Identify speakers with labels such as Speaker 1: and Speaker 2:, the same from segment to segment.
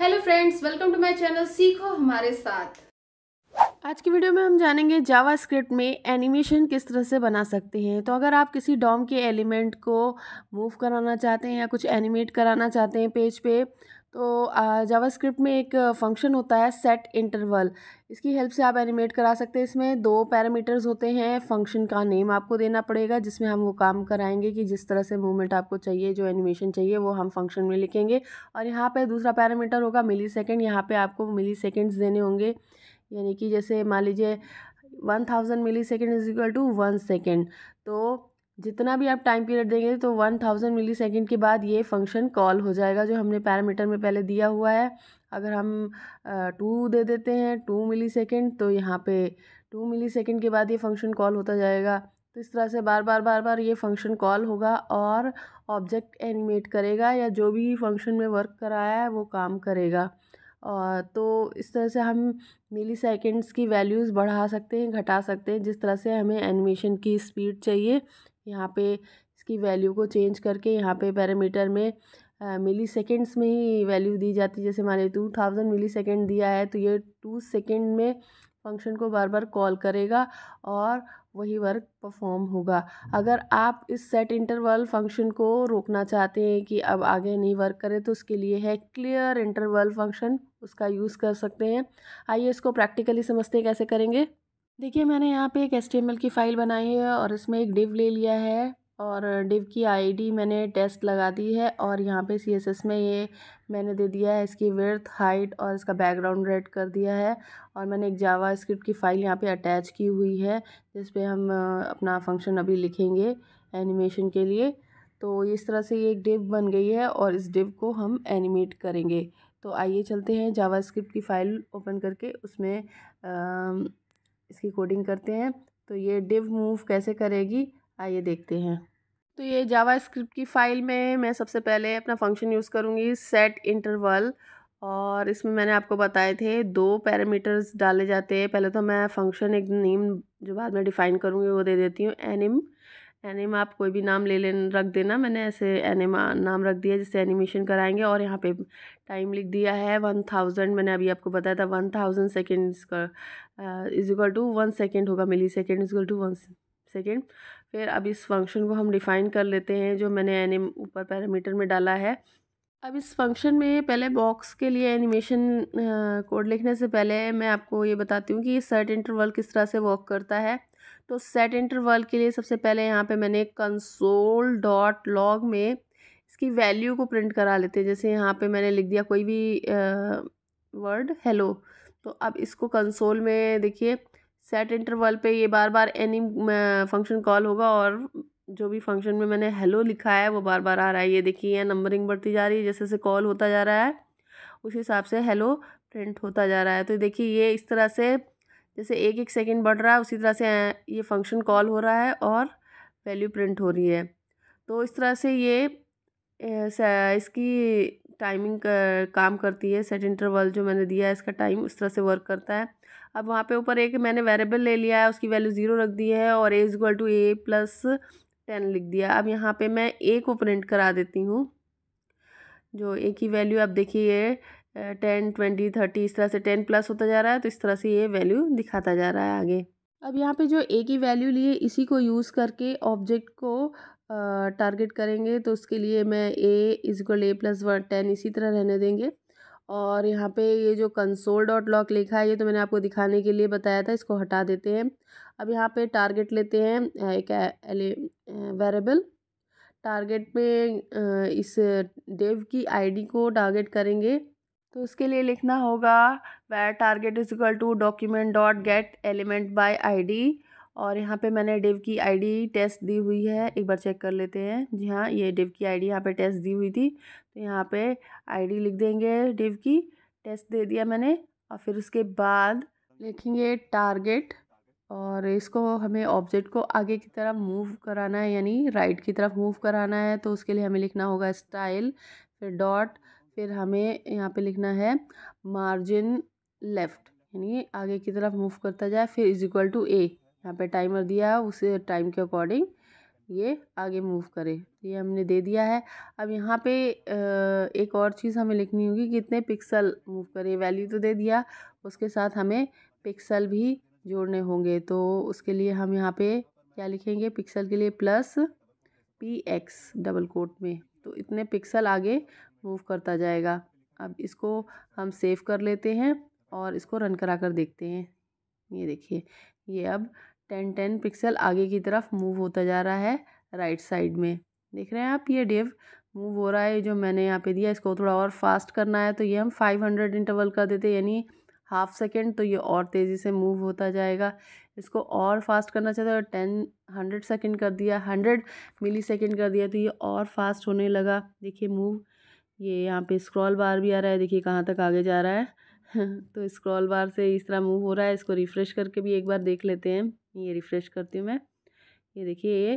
Speaker 1: Hello friends, welcome to my channel सीखो हमारे साथ।
Speaker 2: आज की वीडियो में हम जानेंगे जावास्क्रिप्ट में एनिमेशन किस तरह से बना सकते हैं। तो अगर आप किसी डॉम के एलिमेंट को मूव कराना चाहते हैं या कुछ एनिमेट कराना चाहते हैं पेज पे, तो जावास्क्रिप्ट में एक फंक्शन होता है सेट इंटरवल। इसकी हेल्प से आप एनिमेट करा सकते हैं। इसमें दो पैरामीटर्स होते हैं। फंक्शन का नेम आपको देना पड़ेगा जिसमें हम वो काम कराएंगे कि जिस तरह से मूवमेंट आपको चाहिए, जो एनिमेशन चाहिए वो हम फंक्शन में लिखेंगे। और यहाँ पे दूसरा पैरामीटर होगा मिली सेकेंड। यहाँ पे आपको मिली सेकेंड्स देने होंगे, यानी कि जैसे मान लीजिए 1000 millisecond is equal to 1 second. तो जितना भी आप टाइम पीरियड देंगे तो 1000 मिली सेकेंड के बाद ये फंक्शन कॉल हो जाएगा जो हमने पैरामीटर में पहले दिया हुआ है। अगर हम 2 दे देते हैं 2 मिली सेकेंड, तो यहाँ पे 2 मिली सेकेंड के बाद ये फंक्शन कॉल होता जाएगा। तो इस तरह से बार बार ये फंक्शन कॉल होगा और ऑब्जेक्ट एनिमेट करेगा या जो भी फंक्शन में वर्क कराया है वो काम करेगा। और तो इस तरह से हम मिली सेकेंड्स की वैल्यूज़ बढ़ा सकते हैं, घटा सकते हैं, जिस तरह से हमें एनिमेशन की स्पीड चाहिए। यहाँ पे इसकी वैल्यू को चेंज करके यहाँ पे पैरामीटर में मिली सेकेंड्स में ही वैल्यू दी जाती है। जैसे माने 2000 मिली सेकेंड दिया है तो ये 2 सेकेंड में फंक्शन को बार बार कॉल करेगा और वही वर्क परफॉर्म होगा। अगर आप इस सेट इंटरवल फंक्शन को रोकना चाहते हैं कि अब आगे नहीं वर्क करे, तो उसके लिए है क्लियर इंटरवल फंक्शन, उसका यूज़ कर सकते हैं। आइए इसको प्रैक्टिकली समझते हैं कैसे करेंगे। देखिए मैंने यहाँ पे एक HTML की फ़ाइल बनाई है और इसमें एक डिव ले लिया है और डिव की आईडी मैंने टेस्ट लगा दी है और यहाँ पे CSS में ये मैंने दे दिया है इसकी विड्थ, हाइट और इसका बैकग्राउंड रेड कर दिया है। और मैंने एक जावास्क्रिप्ट की फ़ाइल यहाँ पे अटैच की हुई है जिस पे हम अपना फंक्शन अभी लिखेंगे एनिमेशन के लिए। तो इस तरह से ये एक डिव बन गई है और इस डिव को हम एनिमेट करेंगे। तो आइए चलते हैं जावास्क्रिप्ट की फ़ाइल ओपन करके उसमें इसकी कोडिंग करते हैं। तो ये डिव मूव कैसे करेगी आइए देखते हैं। तो ये जावास्क्रिप्ट की फ़ाइल में मैं सबसे पहले अपना फंक्शन यूज़ करूँगी सेट इंटरवल। और इसमें मैंने आपको बताए थे 2 पैरामीटर्स डाले जाते हैं। पहले तो मैं फंक्शन एक नेम जो बाद में डिफ़ाइन करूँगी वो दे देती हूँ, एनिम। एनिम आप कोई भी नाम ले लेन रख देना, मैंने ऐसे एनिम नाम रख दिया जिससे एनिमेशन कराएंगे। और यहाँ पे टाइम लिख दिया है 1000। मैंने अभी आपको बताया था 1000 सेकेंड्स का इज इक्वल टू 1 सेकेंड होगा, millisecond is equal to 1 second. फिर अब इस फंक्शन को हम डिफ़ाइन कर लेते हैं जो मैंने एनिम ऊपर पैरामीटर में डाला है। अब इस फंक्शन में पहले बॉक्स के लिए एनिमेशन कोड लिखने से पहले मैं आपको ये बताती हूँ कि सेट इंटरवल किस तरह से वर्क करता है। तो सेट इंटरवल के लिए सबसे पहले यहाँ पे मैंने कंसोल डॉट लॉग में इसकी वैल्यू को प्रिंट करा लेते हैं। जैसे यहाँ पे मैंने लिख दिया कोई भी वर्ड हेलो। तो अब इसको कंसोल में देखिए सेट इंटरवल पे ये बार बार एनी फंक्शन कॉल होगा और जो भी फंक्शन में मैंने हेलो लिखा है वो बार बार आ रहा है। ये देखिए नंबरिंग बढ़ती जा रही है, जैसे जैसे कॉल होता जा रहा है उस हिसाब से हेलो प्रिंट होता जा रहा है। तो देखिए ये इस तरह से जैसे एक एक सेकंड बढ़ रहा है उसी तरह से ये फंक्शन कॉल हो रहा है और वैल्यू प्रिंट हो रही है। तो इस तरह से ये इसकी टाइमिंग काम करती है। सेट इंटरवल जो मैंने दिया है इसका टाइम उस तरह से वर्क करता है। अब वहाँ पे ऊपर एक मैंने वेरिएबल ले लिया है, उसकी वैल्यू 0 रख दी है और a equal to a plus 10 लिख दिया। अब यहाँ पे मैं a को प्रिंट करा देती हूँ, जो a की वैल्यू आप देखिए 10 20 30 इस तरह से 10 प्लस होता जा रहा है। तो इस तरह से ये वैल्यू दिखाता जा रहा है आगे। अब यहाँ पे जो a की वैल्यू लिए इसी को यूज़ करके ऑब्जेक्ट को टारगेट करेंगे। तो उसके लिए मैं a is equal a plus 10 इसी तरह रहने देंगे। और यहाँ पे ये जो कंसोल डॉट लॉग लिखा है ये तो मैंने आपको दिखाने के लिए बताया था, इसको हटा देते हैं। अब यहाँ पे टारगेट लेते हैं एक वेरिएबल। टारगेट में इस डिव की आईडी को टारगेट करेंगे। तो उसके लिए लिखना होगा where target is equal to document dot get element by ID. और यहाँ पे मैंने डिव की आईडी टेस्ट दी हुई है, एक बार चेक कर लेते हैं। जी हाँ, ये डिव की आईडी यहाँ पे टेस्ट दी हुई थी। तो यहाँ पे आईडी लिख देंगे डिव की, टेस्ट दे दिया मैंने। और फिर उसके बाद लिखेंगे टारगेट और इसको हमें ऑब्जेक्ट को आगे की तरफ मूव कराना है, यानी राइट की तरफ मूव कराना है। तो उसके लिए हमें लिखना होगा स्टाइल, फिर डॉट, फिर हमें यहाँ पे लिखना है मार्जिन लेफ़्ट, यानी आगे की तरफ मूव करता जाए। फिर इज इक्वल टू a, यहाँ पे टाइमर दिया है उसे टाइम के अकॉर्डिंग ये आगे मूव करे। ये हमने दे दिया है। अब यहाँ पे एक और चीज़ हमें लिखनी होगी, कितने पिक्सल मूव करे। वैल्यू तो दे दिया, उसके साथ हमें पिक्सल भी जोड़ने होंगे। तो उसके लिए हम यहाँ पे क्या लिखेंगे, पिक्सल के लिए प्लस px डबल कोट में, तो इतने पिक्सल आगे मूव करता जाएगा। अब इसको हम सेव कर लेते हैं और इसको रन करा कर देखते हैं। ये देखिए, ये अब 10 पिक्सल आगे की तरफ मूव होता जा रहा है राइट साइड में। देख रहे हैं आप, ये डिव मूव हो रहा है। जो मैंने यहाँ पे दिया, इसको थोड़ा और फास्ट करना है तो ये हम 500 इंटरवल कर देते, यानी हाफ सेकेंड, तो ये और तेज़ी से मूव होता जाएगा। इसको और फास्ट करना चाहते हो 100 सेकेंड कर दिया, 100 मिली सेकेंड कर दिया, तो ये और फास्ट होने लगा। देखिए मूव, ये यहाँ पे स्क्रॉल बार भी आ रहा है, देखिए कहाँ तक आगे जा रहा है। तो स्क्रॉल बार से इस तरह मूव हो रहा है। इसको रिफ़्रेश करके भी एक बार देख लेते हैं। ये रिफ़्रेश करती हूँ मैं। ये देखिए, ये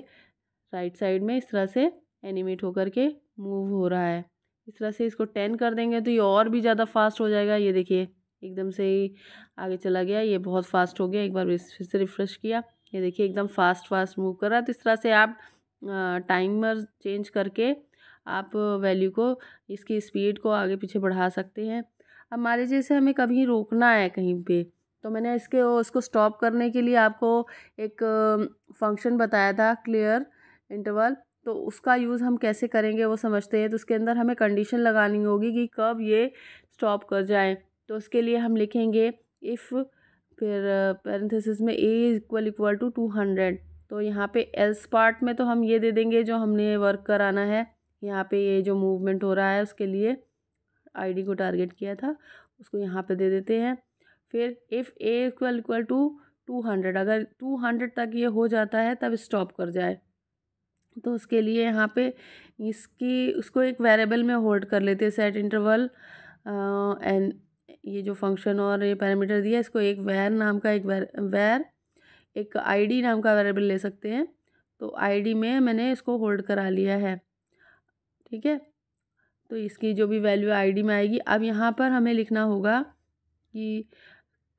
Speaker 2: राइट साइड में इस तरह से एनिमेट होकर के मूव हो रहा है। इस तरह से इसको 10 कर देंगे तो ये और भी ज़्यादा फास्ट हो जाएगा। ये देखिए, एकदम से ही आगे चला गया, ये बहुत फास्ट हो गया। एक बार फिर से रिफ़्रेश किया, ये देखिए एकदम फास्ट मूव कर रहा है। तो इस तरह से आप टाइमर चेंज करके आप वैल्यू को, इसकी स्पीड को आगे पीछे बढ़ा सकते हैं। अब मान लीजिए जैसे हमें कभी रोकना है कहीं पे, तो मैंने उसको स्टॉप करने के लिए आपको एक फंक्शन बताया था, क्लियर इंटरवल। तो उसका यूज़ हम कैसे करेंगे वो समझते हैं। तो उसके अंदर हमें कंडीशन लगानी होगी कि कब ये स्टॉप कर जाए। तो उसके लिए हम लिखेंगे इफ़, फिर पैरेंथेसिस में a = 200। तो यहाँ पे एल्स पार्ट में तो हम ये दे देंगे जो हमने वर्क कराना है। यहाँ पे ये जो मूवमेंट हो रहा है उसके लिए आईडी को टारगेट किया था, उसको यहाँ पे दे देते हैं। फिर इफ़ a = 200, अगर 200 तक ये हो जाता है तब स्टॉप कर जाए। तो उसके लिए यहाँ पे उसको एक वेरिएबल में होल्ड कर लेते हैं, सेट इंटरवल एंड ये जो फंक्शन और ये पैरामीटर दिया, इसको एक वैर नाम का एक आईडी नाम का वेरिएबल ले सकते हैं। तो आईडी में मैंने इसको होल्ड करा लिया है, ठीक है। तो इसकी जो भी वैल्यू आईडी में आएगी, अब यहाँ पर हमें लिखना होगा कि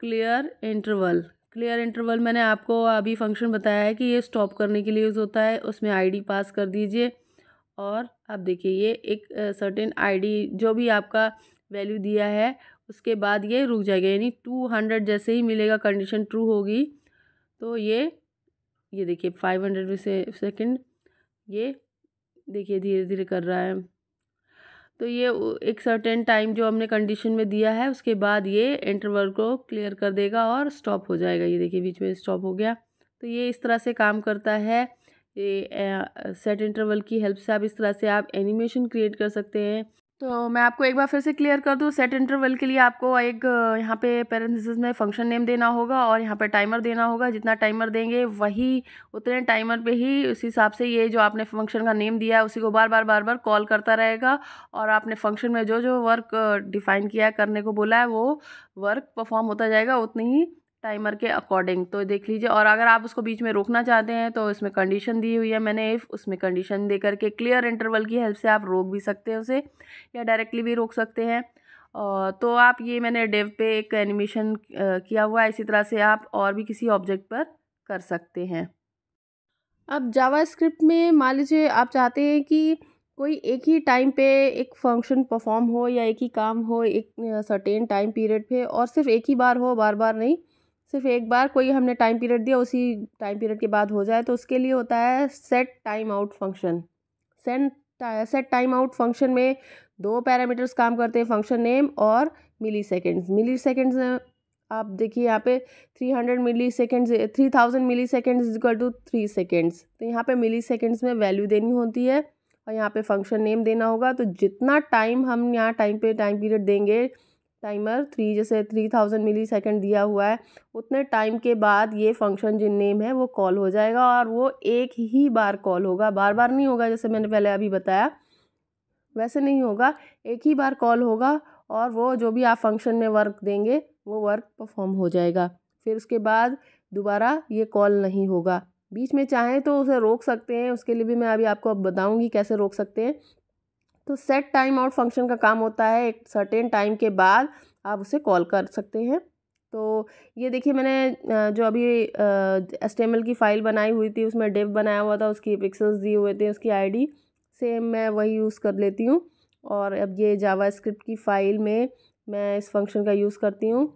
Speaker 2: क्लियर इंटरवल मैंने आपको अभी फंक्शन बताया है कि ये स्टॉप करने के लिए यूज़ होता है। उसमें आईडी पास कर दीजिए और अब देखिए ये एक सर्टेन आईडी जो भी आपका वैल्यू दिया है उसके बाद ये रुक जाएगा, यानी 200 जैसे ही मिलेगा, कंडीशन ट्रू होगी तो ये देखिए 500 सेकेंड ये देखिए धीरे धीरे कर रहा है। तो ये एक सर्टेन टाइम जो हमने कंडीशन में दिया है उसके बाद ये इंटरवल को क्लियर कर देगा और स्टॉप हो जाएगा। ये देखिए बीच में स्टॉप हो गया। तो ये इस तरह से काम करता है। ये सेट इंटरवल की हेल्प से आप इस तरह से आप एनिमेशन क्रिएट कर सकते हैं। तो मैं आपको एक बार फिर से क्लियर कर दूँ, सेट इंटरवल के लिए आपको एक यहाँ पे पैरेंथेसिस में फंक्शन नेम देना होगा और यहाँ पे टाइमर देना होगा। जितना टाइमर देंगे वही उतने टाइमर पे ही उस हिसाब से ये जो आपने फंक्शन का नेम दिया है उसी को बार बार कॉल करता रहेगा और आपने फंक्शन में जो जो वर्क डिफाइन किया है, करने को बोला है, वो वर्क परफॉर्म होता जाएगा उतनी ही टाइमर के अकॉर्डिंग। तो देख लीजिए, और अगर आप उसको बीच में रोकना चाहते हैं तो इसमें कंडीशन दी हुई है मैंने इफ़, उसमें कंडीशन दे करके क्लियर इंटरवल की हेल्प से आप रोक भी सकते हैं उसे या डायरेक्टली भी रोक सकते हैं। तो आप ये मैंने डेव पे एक एनिमेशन किया हुआ है, इसी तरह से आप और भी किसी ऑब्जेक्ट पर कर सकते हैं। अब जावास्क्रिप्ट में मान लीजिए आप चाहते हैं कि कोई एक ही टाइम पे एक फंक्शन परफॉर्म हो या एक ही काम हो एक सर्टेन टाइम पीरियड पे और सिर्फ एक ही बार हो, बार बार नहीं, सिर्फ एक बार कोई हमने टाइम पीरियड दिया उसी टाइम पीरियड के बाद हो जाए। तो उसके लिए होता है set time out function. Set time out function में दो पैरामीटर्स काम करते हैं, फंक्शन नेम और मिली सेकेंड्स। आप देखिए यहाँ पे 300 मिली सेकेंड्स 3000 मिली सेकेंड्स = 3 सेकेंड्स। तो यहाँ पे मिली सेकेंड्स में वैल्यू देनी होती है और यहाँ पे फंक्शन नेम देना होगा। तो जितना टाइम हम यहाँ टाइम पीरियड देंगे, टाइमर 3 जैसे 3000 मिली सेकेंड दिया हुआ है, उतने टाइम के बाद ये फंक्शन जिन नेम है वो कॉल हो जाएगा और वो एक ही बार कॉल होगा, बार बार नहीं होगा। जैसे मैंने पहले अभी बताया वैसे नहीं होगा, एक ही बार कॉल होगा और वो जो भी आप फंक्शन में वर्क देंगे वो वर्क परफॉर्म हो जाएगा। फिर उसके बाद दोबारा ये कॉल नहीं होगा। बीच में चाहें तो उसे रोक सकते हैं, उसके लिए भी मैं अभी आपको अब बताऊंगी कैसे रोक सकते हैं। तो सेट टाइम आउट फंक्शन का काम होता है एक सर्टेन टाइम के बाद आप उसे कॉल कर सकते हैं तो ये देखिए मैंने जो अभी HTML की फ़ाइल बनाई हुई थी, उसमें डिव बनाया हुआ था, उसकी पिक्सेल्स दिए हुए थे, उसकी आईडी सेम मैं वही यूज़ कर लेती हूँ। और अब ये जावास्क्रिप्ट की फ़ाइल में मैं इस फंक्शन का यूज़ करती हूँ।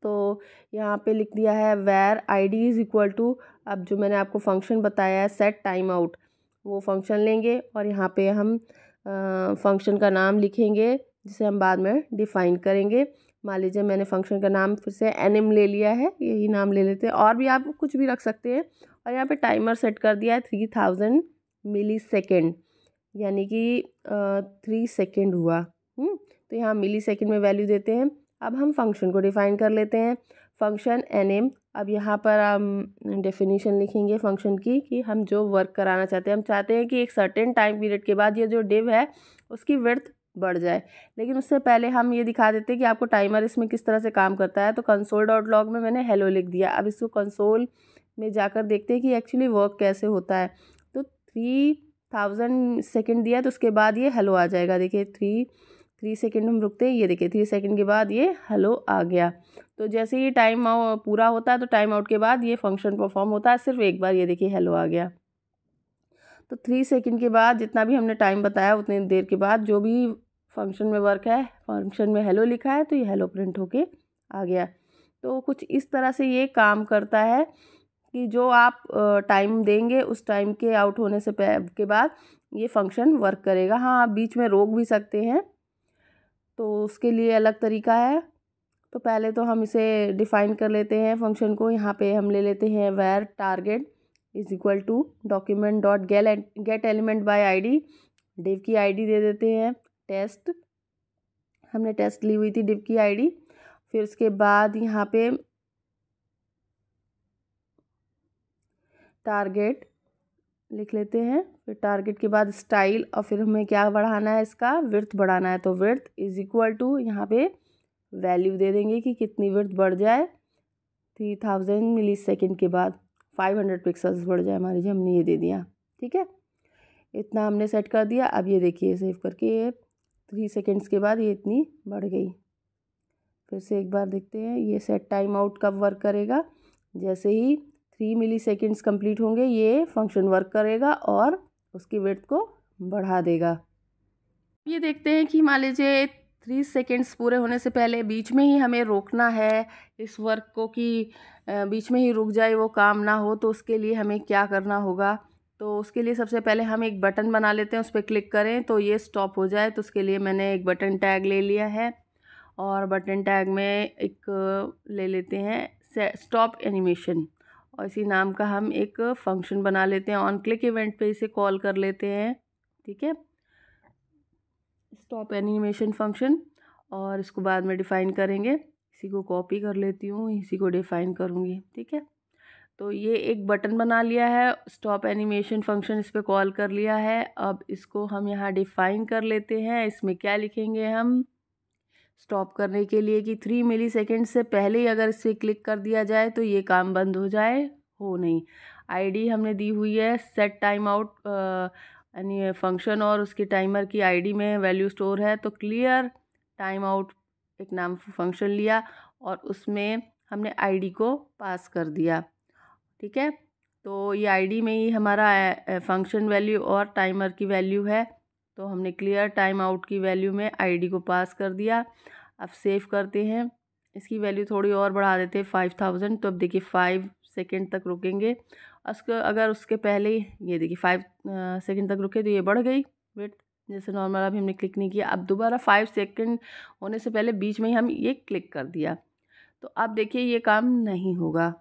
Speaker 2: तो यहाँ पे लिख दिया है where id is equal to, अब जो मैंने आपको फंक्शन बताया है सेट टाइम आउट, वो फंक्शन लेंगे और यहाँ पे हम फंक्शन का नाम लिखेंगे जिसे हम बाद में डिफ़ाइन करेंगे। मान लीजिए मैंने फंक्शन का नाम फिर से एनिम ले लिया है, यही नाम ले लेते हैं, और भी आप कुछ भी रख सकते हैं। और यहाँ पे टाइमर सेट कर दिया है 3000 मिली सेकेंड, यानी कि 3 सेकेंड हुआ। तो यहाँ मिली सेकेंड में वैल्यू देते हैं। अब हम फंक्शन को डिफ़ाइन कर लेते हैं, फंक्शन एनिम। अब यहाँ पर हम डेफिनेशन लिखेंगे फंक्शन की कि हम जो वर्क कराना चाहते हैं, हम चाहते हैं कि एक सर्टेन टाइम पीरियड के बाद ये जो डिव है उसकी विड्थ बढ़ जाए। लेकिन उससे पहले हम ये दिखा देते हैं कि आपको टाइमर इसमें किस तरह से काम करता है। तो console.log में मैंने हेलो लिख दिया। अब इसको कंसोल में जाकर देखते हैं कि एक्चुअली वर्क कैसे होता है। तो 3000 सेकेंड दिया तो उसके बाद ये हेलो आ जाएगा। देखिए 3 सेकेंड हम रुकते हैं, ये देखिए 3 सेकेंड के बाद ये हेलो आ गया। तो जैसे ही टाइम पूरा होता है तो टाइम आउट के बाद ये फंक्शन परफॉर्म होता है सिर्फ एक बार, ये देखिए हेलो आ गया। तो 3 सेकेंड के बाद जितना भी हमने टाइम बताया उतनी देर के बाद जो भी फंक्शन में वर्क है, फंक्शन में हेलो लिखा है तो ये हेलो प्रिंट होके आ गया। तो कुछ इस तरह से ये काम करता है कि जो आप टाइम देंगे उस टाइम के आउट होने से के बाद ये फंक्शन वर्क करेगा। हाँ, आप बीच में रोक भी सकते हैं, तो उसके लिए अलग तरीका है। तो पहले तो हम इसे डिफ़ाइन कर लेते हैं फंक्शन को। यहाँ पे हम ले लेते हैं where target is equal to document dot get element by ID, div की आईडी दे देते हैं टेस्ट, हमने टेस्ट ली हुई थी डिव की आईडी। फिर उसके बाद यहाँ पे टारगेट लिख लेते हैं, फिर टारगेट के बाद स्टाइल, और फिर हमें क्या बढ़ाना है, इसका विड्थ बढ़ाना है। तो विड्थ इज़ इक्वल टू यहाँ पे वैल्यू दे देंगे कि कितनी विड्थ बढ़ जाए 3000 मिली सेकेंड के बाद 500 पिक्सल्स बढ़ जाए हमारी, जी हमने ये दे दिया। ठीक है, इतना हमने सेट कर दिया। अब ये देखिए सेव करके 3 सेकेंड्स के बाद ये इतनी बढ़ गई। फिर से एक बार देखते हैं ये सेट टाइम आउट कब वर्क करेगा। जैसे ही 3 मिली सेकेंड्स कम्प्लीट होंगे ये फंक्शन वर्क करेगा और उसकी विड्थ को बढ़ा देगा। ये देखते हैं कि मान लीजिए 3 सेकेंड्स पूरे होने से पहले बीच में ही हमें रोकना है इस वर्क को, कि बीच में ही रुक जाए, वो काम ना हो। तो उसके लिए हमें क्या करना होगा, तो उसके लिए सबसे पहले हम एक बटन बना लेते हैं, उस पर क्लिक करें तो ये स्टॉप हो जाए। तो उसके लिए मैंने एक बटन टैग ले लिया है और बटन टैग में एक ले लेते हैं स्टॉप एनिमेशन, और इसी नाम का हम एक फंक्शन बना लेते हैं। ऑन क्लिक इवेंट पे इसे कॉल कर लेते हैं। ठीक है, स्टॉप एनिमेशन फंक्शन, और इसको बाद में डिफ़ाइन करेंगे। इसी को कॉपी कर लेती हूँ, इसी को डिफ़ाइन करूँगी। ठीक है, तो ये एक बटन बना लिया है, स्टॉप एनिमेशन फंक्शन इस पर कॉल कर लिया है। अब इसको हम यहाँ डिफ़ाइन कर लेते हैं। इसमें क्या लिखेंगे हम, स्टॉप करने के लिए कि 3 मिली सेकेंड से पहले ही अगर इस पर क्लिक कर दिया जाए तो ये काम बंद हो जाए, हो नहीं। आईडी हमने दी हुई है सेट टाइम आउट यानी फंक्शन, और उसके टाइमर की आईडी में वैल्यू स्टोर है। तो क्लियर टाइम आउट एक नाम फंक्शन लिया और उसमें हमने आईडी को पास कर दिया। ठीक है, तो ये आईडी में ही हमारा फंक्शन वैल्यू और टाइमर की वैल्यू है। तो हमने क्लियर टाइम आउट की वैल्यू में आईडी को पास कर दिया। अब सेव करते हैं, इसकी वैल्यू थोड़ी और बढ़ा देते हैं 5000। तो अब देखिए 5 सेकेंड तक रुकेंगे, अगर उसके पहले ये देखिए 5 सेकेंड तक रुके तो ये बढ़ गई वेट, जैसे नॉर्मल। अभी हमने क्लिक नहीं किया, अब दोबारा 5 सेकेंड होने से पहले बीच में ही हम ये क्लिक कर दिया। तो अब देखिए ये काम नहीं होगा,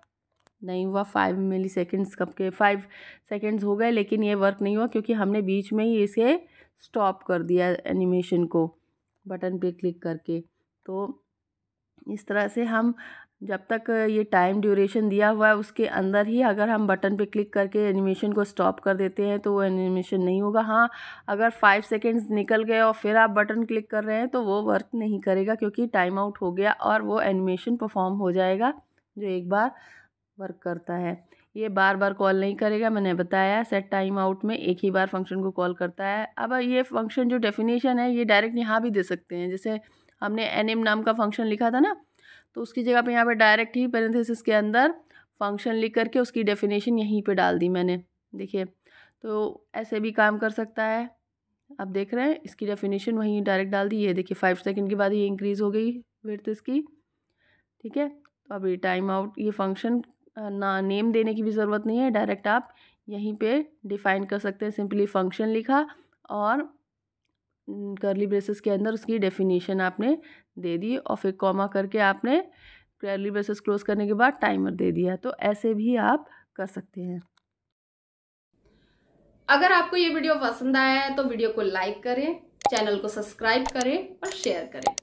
Speaker 2: नहीं हुआ। 5 मिली सेकेंड्स कब के 5 सेकेंड्स हो गए, लेकिन ये वर्क नहीं हुआ क्योंकि हमने बीच में ही इसे स्टॉप कर दिया एनिमेशन को बटन पे क्लिक करके। तो इस तरह से हम जब तक ये टाइम ड्यूरेशन दिया हुआ है उसके अंदर ही अगर हम बटन पे क्लिक करके एनिमेशन को स्टॉप कर देते हैं तो वो एनिमेशन नहीं होगा। हाँ, अगर 5 सेकेंड्स निकल गए और फिर आप बटन क्लिक कर रहे हैं तो वो वर्क नहीं करेगा क्योंकि टाइम आउट हो गया और वो एनिमेशन परफॉर्म हो जाएगा जो एक बार वर्क करता है। ये बार बार कॉल नहीं करेगा, मैंने बताया सेट टाइम आउट में एक ही बार फंक्शन को कॉल करता है। अब ये फंक्शन जो डेफिनेशन है ये डायरेक्ट यहाँ भी दे सकते हैं, जैसे हमने एनिम नाम का फंक्शन लिखा था ना, तो उसकी जगह पे यहाँ पे डायरेक्ट ही पैरेंथेसिस के अंदर फंक्शन लिख करके उसकी डेफिनेशन यहीं पे डाल दी मैंने। देखिए, तो ऐसे भी काम कर सकता है। आप देख रहे हैं, इसकी डेफिनेशन वहीं डायरेक्ट डाल दी। ये देखिए 5 सेकंड के बाद ये इंक्रीज़ हो गई विड्थ इसकी। ठीक है, तो अभी टाइम आउट, ये फंक्शन ना नेम देने की भी ज़रूरत नहीं है, डायरेक्ट आप यहीं पे डिफ़ाइन कर सकते हैं। सिंपली फंक्शन लिखा और कर्ली ब्रेसेस के अंदर उसकी डेफिनेशन आपने दे दी और फिर कॉमा करके आपने कर्ली ब्रेसेस क्लोज करने के बाद टाइमर दे दिया। तो ऐसे भी आप कर सकते हैं।
Speaker 1: अगर आपको ये वीडियो पसंद आया है तो वीडियो को लाइक करें, चैनल को सब्सक्राइब करें और शेयर करें।